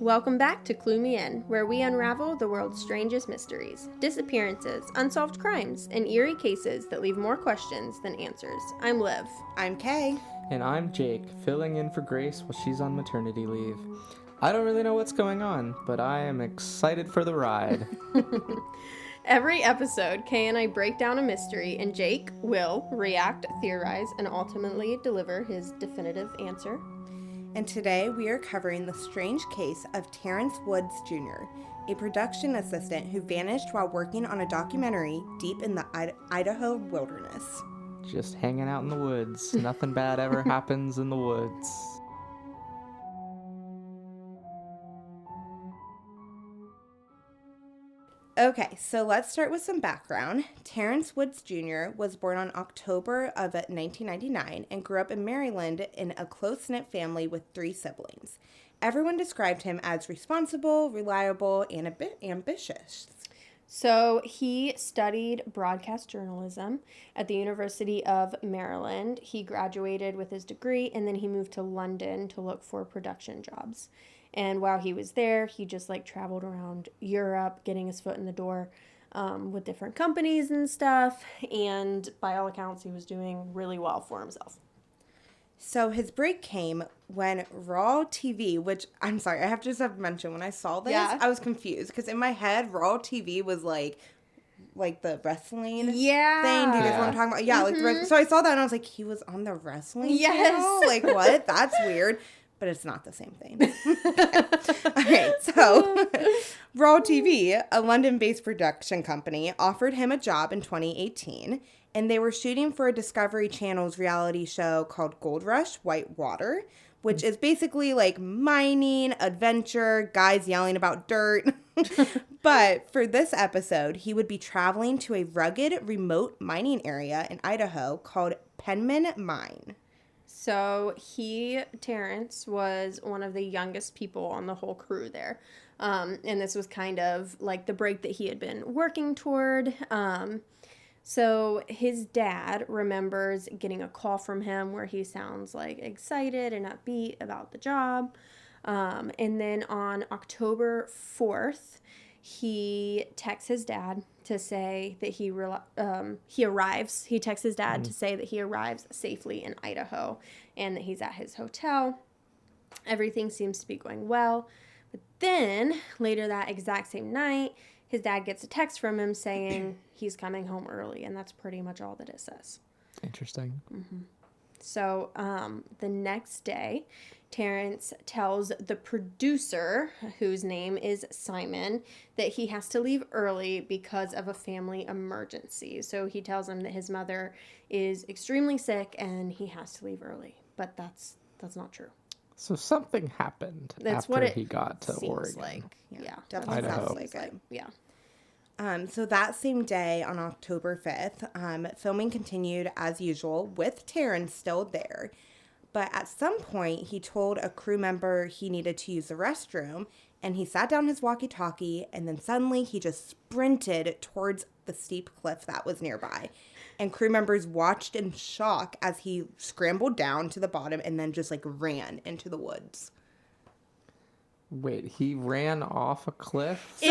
Welcome back to Clue Me In, where we unravel the world's strangest mysteries, disappearances, unsolved crimes, and eerie cases that leave more questions than answers. I'm Liv. I'm Kay. And I'm Jake, filling in for Grace while she's on maternity leave. I don't really know what's going on, but I am excited for the ride. Every episode, Kay and I break down a mystery, and Jake will react, theorize, and ultimately deliver his definitive answer. And today we are covering the strange case of Terrence Woods Jr., a production assistant who vanished while working on a documentary deep in the Idaho wilderness. Just hanging out in the woods. Nothing bad ever happens in the woods. Okay, so let's start with some background. Terrence Woods Jr. was born on October of 1999 and grew up in Maryland in a close-knit family with 3 siblings. Everyone described him as responsible, reliable, and a bit ambitious. So he studied broadcast journalism at the University of Maryland. He graduated with his degree, and then he moved to London to look for production jobs. And while he was there, he just traveled around Europe, getting his foot in the door with different companies and stuff. And by all accounts, he was doing really well for himself. So his break came when Raw TV, which I'm sorry, I have to just mention, when I saw this, I was confused because in my head, Raw TV was like the wrestling thing. Do you guys want to talk about? Yeah, so I saw that and I was like, he was on the wrestling channel? Like, what? That's weird. But it's not the same thing. Okay, so Raw TV, a London-based production company, offered him a job in 2018, and they were shooting for a Discovery Channel's reality show called Gold Rush Whitewater, which is basically like mining, adventure, guys yelling about dirt. But for this episode, he would be traveling to a rugged, remote mining area in Idaho called Penman Mine. So Terrence, was one of the youngest people on the whole crew there. And this was kind of like the break that he had been working toward. So his dad remembers getting a call from him where he sounds like excited and upbeat about the job. And then on October 4th, he texts his dad to say that he arrives. He texts his dad to say that he arrives safely in Idaho and that he's at his hotel. Everything seems to be going well. But then, later that exact same night, his dad gets a text from him saying he's coming home early, and that's pretty much all that it says. Interesting. Mm-hmm. So the next day, Terrence tells the producer, whose name is Simon, that he has to leave early because of a family emergency. So he tells him that his mother is extremely sick and he has to leave early. But that's not true. So something happened after he got to Oregon. Like. Yeah, definitely sounds like it. Yeah. So that same day on October 5th, filming continued as usual with Terrence still there. But at some point, he told a crew member he needed to use the restroom, and he sat down his walkie-talkie, and then suddenly he just sprinted towards the steep cliff that was nearby. And crew members watched in shock as he scrambled down to the bottom and then just ran into the woods. Wait, he ran off a cliff?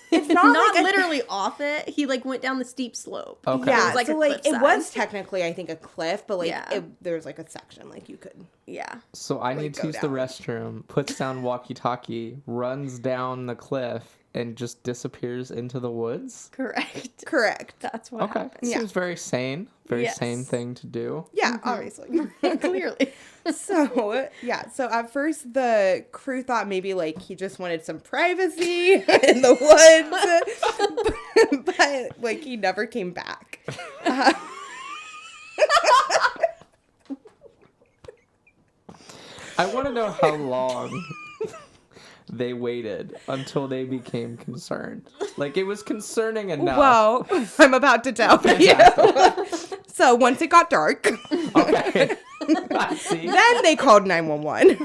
It's not literally off it. He went down the steep slope. Okay. Yeah, it was it was technically, I think, a cliff, but there's a section you could. Yeah. So I need to use the restroom, puts down walkie-talkie, runs down the cliff, and just disappears into the woods? Correct. That's what happened. Seems very sane. Sane thing to do. Yeah, obviously. Clearly. So at first the crew thought maybe he just wanted some privacy in the woods, but he never came back. I want to know how long they waited until they became concerned. It was concerning enough. Well, I'm about to tell you. So once it got dark, okay. I see. Then they called 911.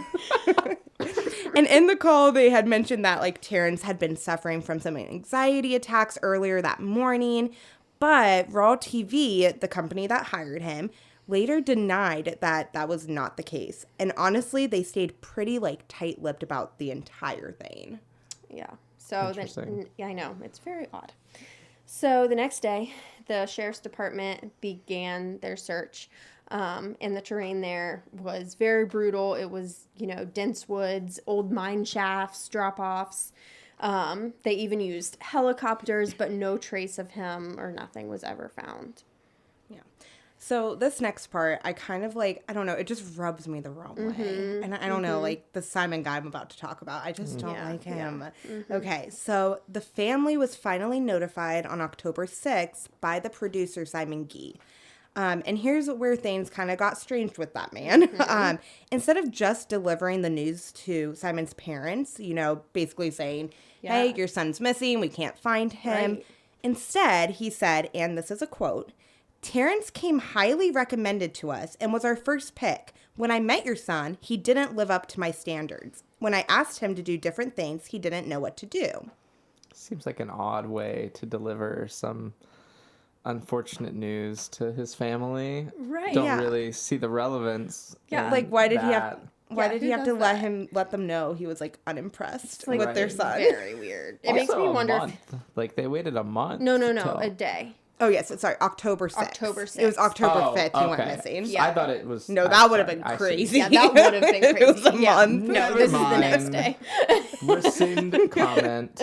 And in the call, they had mentioned that Terrence had been suffering from some anxiety attacks earlier that morning. But Raw TV, the company that hired him, later denied that that was not the case. And honestly, they stayed pretty, like, tight-lipped about the entire thing. Yeah. So Interesting. yeah, I know. It's very odd. So the next day, the sheriff's department began their search. And the terrain there was very brutal. It was, dense woods, old mine shafts, drop-offs. They even used helicopters, but no trace of him or nothing was ever found. Yeah. So this next part, I kind of like, I don't know, it just rubs me the wrong way. And I don't know, like the Simon guy I'm about to talk about, I just don't like him. Okay, so the family was finally notified on October 6th by the producer, Simon Gee. And here's where things kind of got strange with that man. Instead of just delivering the news to Simon's parents, basically saying, hey, your son's missing, we can't find him. Right. Instead, he said, and this is a quote, Terrence came highly recommended to us and was our first pick. When I met your son, he didn't live up to my standards. When I asked him to do different things, he didn't know what to do. Seems like an odd way to deliver some unfortunate news to his family. Right. Don't really see the relevance. Yeah. Like, why did that. Why did he have to let them know he was like unimpressed with their son? Very weird. It Also makes me wonder. Like they waited a month. No, a day. Oh yes, sorry, October 6th. October 6th. It was October 5th he went missing. Yeah. I thought it was. No, that would have been crazy. Yeah, that would have been crazy. It was a month. No, this is the next day. Rescind comment.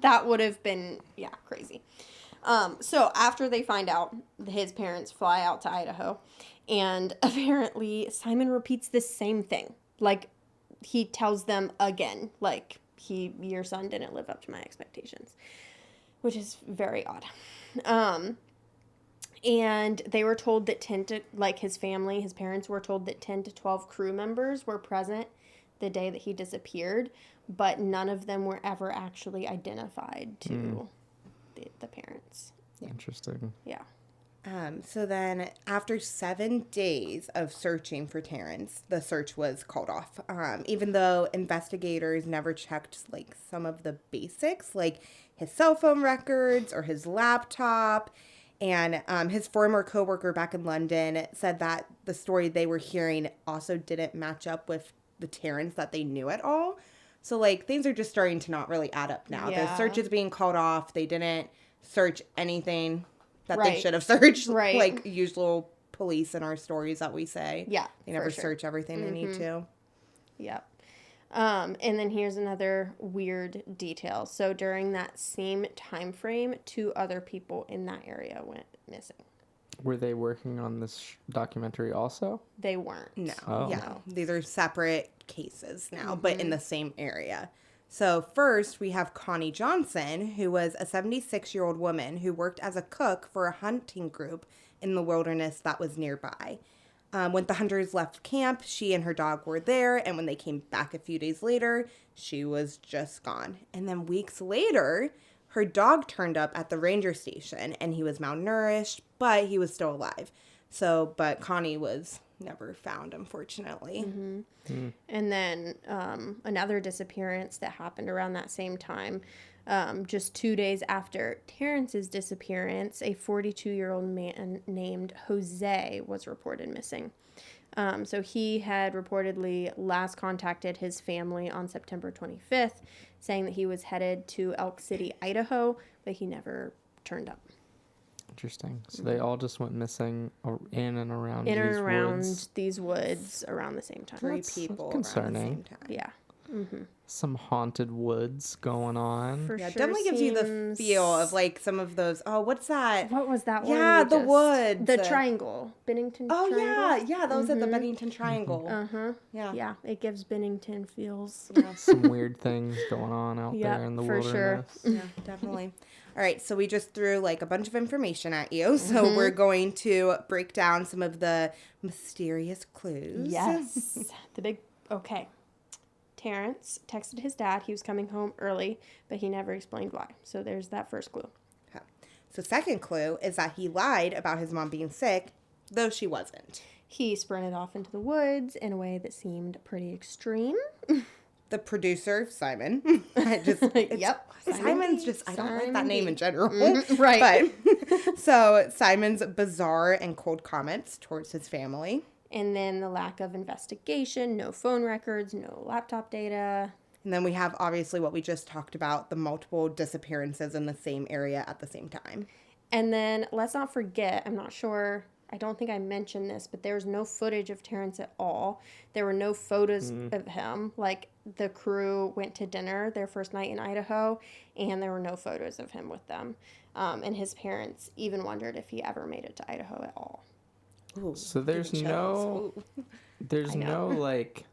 That would have been crazy. So after they find out, his parents fly out to Idaho, and apparently Simon repeats the same thing. Like, he tells them again, like, your son didn't live up to my expectations, which is very odd. And they were told that his parents were told that 10 to 12 crew members were present the day that he disappeared, but none of them were ever actually identified to the parents. Yeah. Interesting. Yeah. So then, after 7 days of searching for Terrence, the search was called off. Even though investigators never checked, like, some of the basics, like his cell phone records or his laptop. And his former coworker back in London said that the story they were hearing also didn't match up with the Terrence that they knew at all. So, like, things are just starting to not really add up now. Yeah. The search is being called off. They didn't search anything that they should have searched. Right. Like usual police in our stories that we say. Yeah. They never search everything they need to. Yep. And then here's another weird detail. So during that same time frame, 2 other people in that area went missing. Were they working on this documentary also? They weren't. No. Oh. Yeah. These are separate cases now, but in the same area. So first, we have Connie Johnson, who was a 76-year-old woman who worked as a cook for a hunting group in the wilderness that was nearby. When the hunters left camp, she and her dog were there, and when they came back a few days later, she was just gone. And then weeks later, her dog turned up at the ranger station, and he was malnourished, but he was still alive. But Connie was never found, unfortunately. And then another disappearance that happened around that same time. Just 2 days after Terrence's disappearance, a 42-year-old man named Jose was reported missing. So he had reportedly last contacted his family on September 25th, saying that he was headed to Elk City, Idaho, but he never turned up. Interesting. So they all just went missing in and around these woods around the same time. 3 people concerning. around the same time. Yeah. Some haunted woods going on. For Yeah, sure definitely gives you the feel of like some of those. Oh, what's that? What was that one? Yeah, the woods. The triangle. Bennington Triangle. Yeah, those at the Bennington Triangle. Yeah, it gives Bennington feels. Some weird things going on out there in the for wilderness. Sure. Yeah, definitely. All right, so we just threw like a bunch of information at you. So we're going to break down some of the mysterious clues. Yes. Okay. Terrence texted his dad he was coming home early, but he never explained why. So there's that first clue. Okay. So second clue is that he lied about his mom being sick, though she wasn't. He sprinted off into the woods in a way that seemed pretty extreme. the producer, Simon. Yep. Simon's just, I don't like that name in general. Right. But, so Simon's bizarre and cold comments towards his family. And then the lack of investigation, no phone records, no laptop data. And then we have, obviously, what we just talked about, the multiple disappearances in the same area at the same time. And then let's not forget, I'm not sure, I don't think I mentioned this, but there's no footage of Terrence at all. There were no photos of him. Like, the crew went to dinner their first night in Idaho, and there were no photos of him with them. And his parents even wondered if he ever made it to Idaho at all. Ooh, So there's no, like,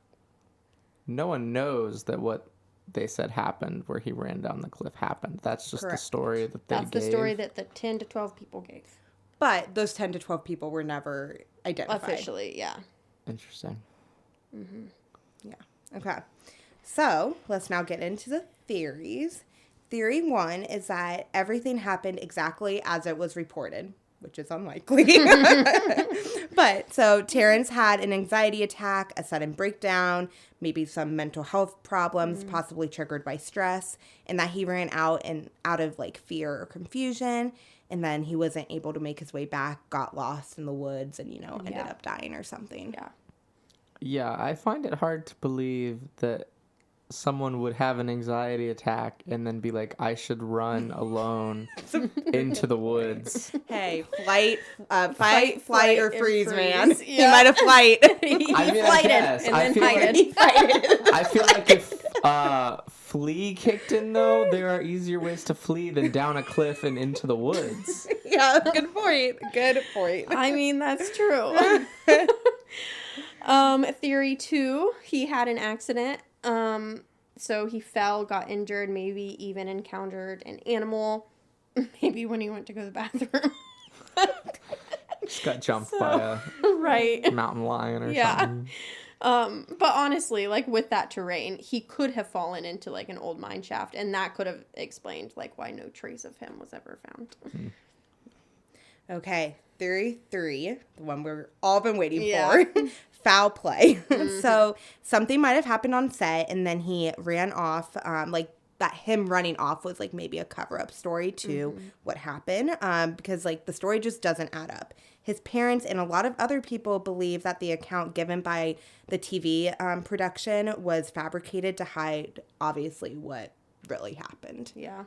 no one knows that what they said happened where he ran down the cliff happened. That's just Correct. the story that they gave. That's the story that the 10 to 12 people gave. But those 10 to 12 people were never identified. Officially, yeah. Interesting. Yeah. Okay. So let's now get into the theories. Theory 1 is that everything happened exactly as it was reported, which is unlikely. But so Terrence had an anxiety attack, a sudden breakdown, maybe some mental health problems, possibly triggered by stress, and that he ran out of like fear or confusion. And then he wasn't able to make his way back, got lost in the woods, and, ended up dying or something. Yeah. Yeah, I find it hard to believe that someone would have an anxiety attack and then be like, I should run alone into the woods. Hey, fight, flight, or freeze, man. Yeah. He might have flight. I guess. and I then feel fighted. I feel like if flee kicked in, though, there are easier ways to flee than down a cliff and into the woods. Yeah, good point. Good point. I mean, that's true. Theory 2, he had an accident. So he fell, got injured, maybe even encountered an animal. Maybe when he went to go to the bathroom. Just got jumped by Right. a mountain lion or something. But honestly, like with that terrain, he could have fallen into like an old mine shaft, and that could have explained like why no trace of him was ever found. Okay, theory 3, the one we've all been waiting for. Foul play. So something might have happened on set, and then he ran off. That him running off was like maybe a cover-up story to what happened, because like the story just doesn't add up. His parents and a lot of other people believe that the account given by the TV production was fabricated to hide, obviously, what really happened. Yeah.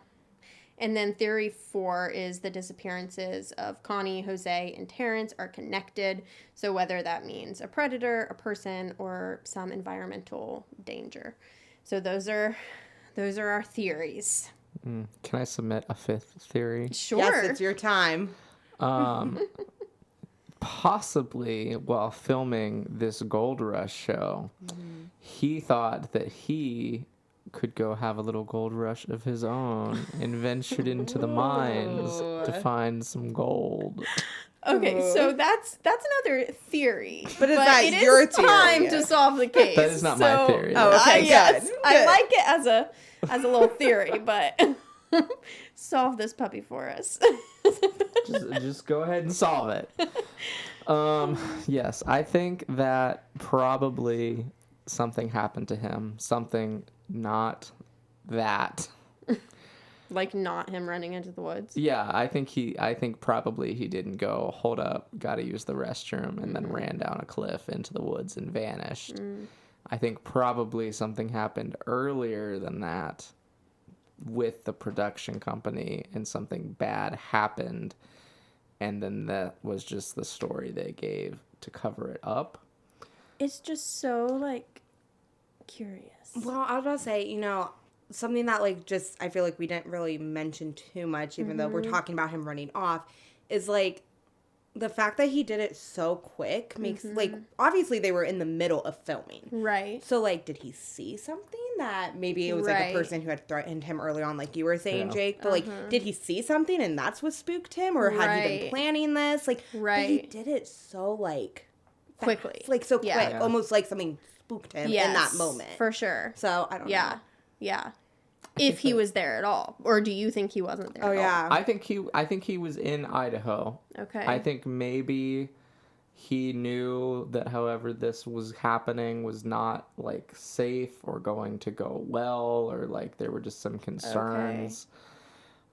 And then theory 4 is the disappearances of Connie, Jose, and Terrence are connected. So whether that means a predator, a person, or some environmental danger. So those are our theories. Can I submit a 5th theory? Sure. Yes, it's your time. Possibly while filming this Gold Rush show, he thought that he could go have a little gold rush of his own and ventured into the mines to find some gold. Okay, so that's another theory. But is that it your is time theory? to solve the case. That is not my theory. Oh, okay, yes, good. I like it as a little theory, but solve this puppy for us. Just go ahead and solve it. Yes, I think that probably something happened to him. Something not that. Like not him running into the woods. Yeah, I think probably he didn't go, hold up, gotta use the restroom, and then ran down a cliff into the woods and vanished. I think probably something happened earlier than that with the production company, and something bad happened, and then that was just the story they gave to cover it up. It's just so like curious. Well, I was about to say, something that like just I feel like we didn't really mention too much, even though we're talking about him running off, is like the fact that he did it so quick makes like obviously they were in the middle of filming. Right. So like did he see something that maybe it was like a person who had threatened him early on, like you were saying, Jake, but like did he see something and that's what spooked him, or had he been planning this? Like but he did it so like quickly. Like so quick, almost like something spooked him in that moment. For sure. So I don't know. Yeah. If he was there at all, or do you think he wasn't there? Oh at yeah. I think he was in Idaho. Okay. I think maybe he knew that however this was happening was not like safe or going to go well, or like there were just some concerns.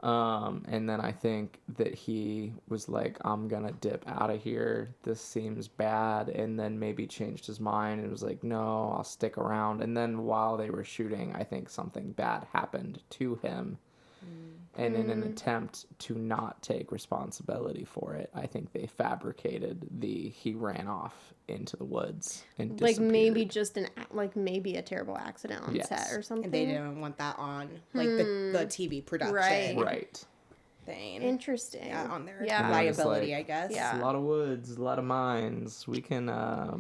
And then I think that he was like, I'm gonna dip out of here, this seems bad, and then maybe changed his mind and was like, no, I'll stick around. And then while they were shooting, I think something bad happened to him. And in an attempt to not take responsibility for it, I think they fabricated he ran off into the woods and like disappeared. maybe a terrible accident on set or something. And they didn't want that on like the TV production Right. thing. Interesting. Yeah, on their And liability, like, I guess. Yeah. It's a lot of woods, a lot of mines. We can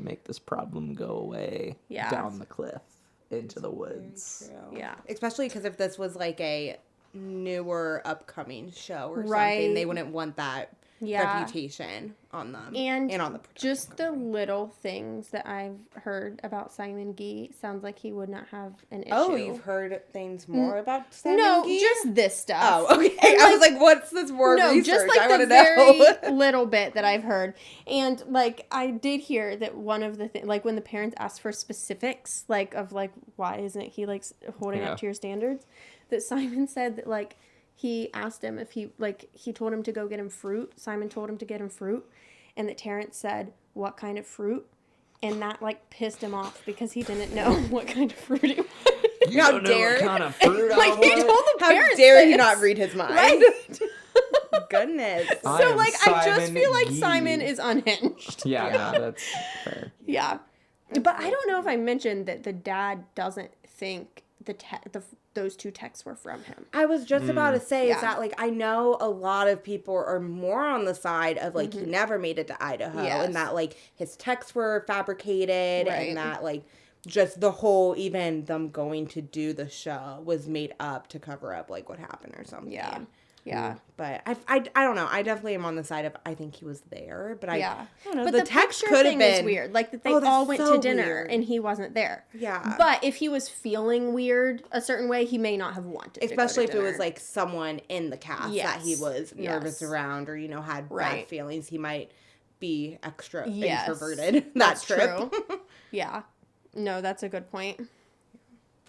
make this problem go away down the cliff into the woods. Yeah. Especially because if this was like a newer upcoming show or something, they wouldn't want that reputation on them and on the production just the little things that I've heard about Simon Gee sounds like he would not have an issue. Oh, you've heard things more about Simon Gee? Just this stuff. Oh, okay. I was like, what's this more research? Just like I the very little bit that I've heard. And like I did hear that one of the things, like when the parents asked for specifics, like of like why isn't he like holding up to your standards, that Simon said that like he asked him if he told him to go get him fruit. Simon told him to get him fruit, and that Terrence said, what kind of fruit? And that like pissed him off because he didn't know what kind of fruit it was. You don't know what kind of fruit I like he want? told the parents. How dare he not read his mind? Right? Goodness. So like I just feel like Gee. Simon is unhinged. Yeah, no, that's fair. Yeah. But I don't know if I mentioned that the dad doesn't think those two texts were from him. I was just about to say is that like I know a lot of people are more on the side of like he never made it to Idaho and that like his texts were fabricated and that like just the whole even them going to do the show was made up to cover up like what happened or something. Yeah. But I don't know. I definitely am on the side of I think he was there, but I don't know. But the text could have been is weird. Like that they all went to dinner and he wasn't there. Yeah. But if he was feeling weird a certain way, he may not have wanted especially to go to if it was like someone in the cast that he was nervous Yes. around or had bad feelings, he might be extra Yes. introverted That's trip. True. Yeah. No, that's a good point.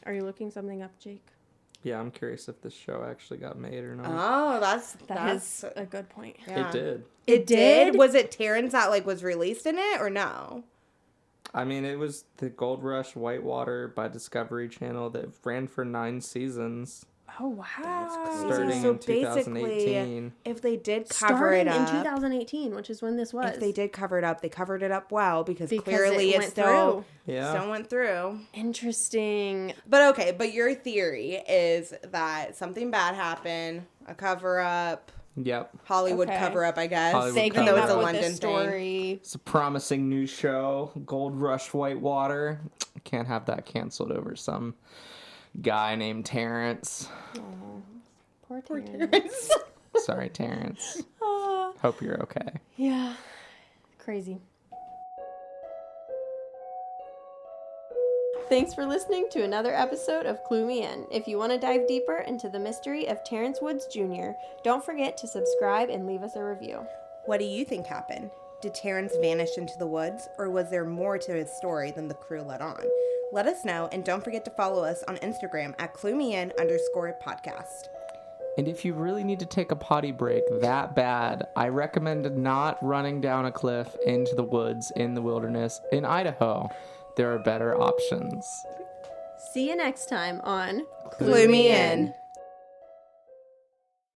Are you looking something up, Jake? Yeah, I'm curious if this show actually got made or not. Oh, that's a good point. Yeah. It did. It did? Was it Terrence that like was released in it or no? I mean, it was the Gold Rush Whitewater by Discovery Channel that ran for 9 seasons. Oh, wow. Starting So in 2018. if they did cover it up. in 2018, which is when this was. If they did cover it up, they covered it up well because clearly it still went through. Interesting. But your theory is that something bad happened, a cover up. Yep. Hollywood cover up, I guess. Even though it's a London story. It's a promising new show, Gold Rush Whitewater. Can't have that canceled over some guy named Terrence. Oh, poor Terrence. Sorry, Terrence. Hope you're okay. Yeah. Crazy. Thanks for listening to another episode of Clue Me In. If you want to dive deeper into the mystery of Terrence Woods Jr., don't forget to subscribe and leave us a review. What do you think happened? Did Terrence vanish into the woods, or was there more to his story than the crew let on? Let us know, and don't forget to follow us on Instagram at cluemein_podcast. And if you really need to take a potty break that bad, I recommend not running down a cliff into the woods in the wilderness in Idaho. There are better options. See you next time on Clue Me In.